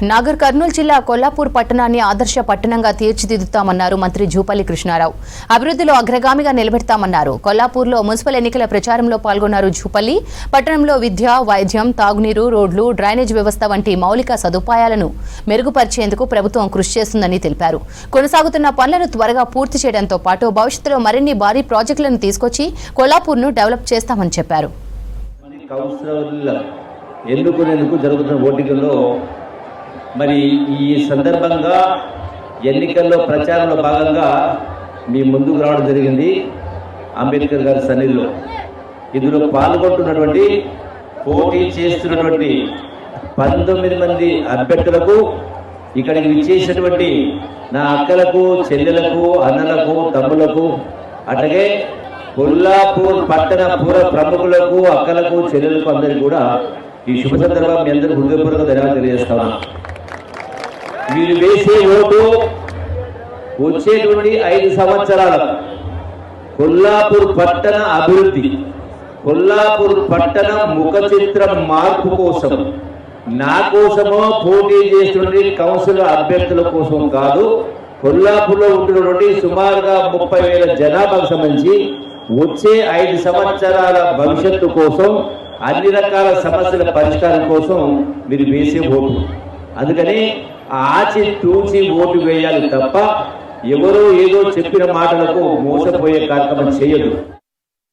నాగర్ కర్నూలు జిల్లా కొల్లాపూర్ పట్టణాన్ని ఆదర్శ పట్టణంగా తీర్చిదిద్దుతామన్నారు మంత్రి జూపల్లి కృష్ణారావు. అభివృద్ధిలో అగ్రగామిగా నిలబెడతామన్నారు. కొల్లాపూర్లో మున్సిపల్ ఎన్నికల ప్రచారంలో పాల్గొన్నారు జూపల్లి. పట్టణంలో విద్య, వైద్యం, తాగునీరు, రోడ్లు, డ్రైనేజ్ వ్యవస్థ వంటి మౌలిక సదుపాయాలను మెరుగుపరిచేందుకు ప్రభుత్వం కృషి చేస్తుందని తెలిపారు. కొనసాగుతున్న పనులను త్వరగా పూర్తి చేయడంతో పాటు భవిష్యత్తులో మరిన్ని భారీ ప్రాజెక్టులను తీసుకొచ్చి కొల్లాపూర్ను డెవలప్ చేస్తామని చెప్పారు. ఎన్నుకునేందుకు జరుగుతున్న ఓటింగ్లో మరి ఈ సందర్భంగా ఎన్నికల్లో ప్రచారంలో భాగంగా మీ ముందుకు రావడం జరిగింది. అంబేద్కర్ గారి సన్నిధిలో ఇందులో పాల్గొంటున్నటువంటి పోటీ చేస్తున్నటువంటి 19 మంది అభ్యర్థులకు, ఇక్కడికి విచ్చేసినటువంటి నా అక్కలకు, చెల్లెలకు, అన్నలకు, తమ్ములకు, అట్లాగే కొల్లాపూర్ పట్టణ ప్రముఖులకు, అక్కలకు, చెల్లెలకు అందరికీ కూడా ఈ శుభ సందర్భం మీ అందరూ హృదయపూర్వక ధన్యవాదాలు తెలియజేస్తాను. మీరు వేసే ఓటు వచ్చేటువంటి 5 సంవత్సరాల కొల్లాపూర్ పట్టణ అభివృద్ధి, కొల్లాపూర్ పట్టణ ముఖ చిత్రం మార్పు కోసం, నా కోసమో పోటీ చేస్తున్నటువంటి కౌన్సిలర్ అభ్యర్థుల కోసం కాదు, కొల్లాపూర్లో ఉంటున్నటువంటి సుమారుగా 30,000 జనాభాకు సంబంధించి వచ్చే 5 సంవత్సరాల భవిష్యత్తు కోసం, అన్ని రకాల సమస్యల పరిష్కారం కోసం మీరు వేసే ఓటు. అందుకని ఆచి తూచి ఓటు వేయాలి తప్ప ఎవరో ఏదో చెప్పిన మాటలకు మోసపోయే కార్యక్రమం చేయదు.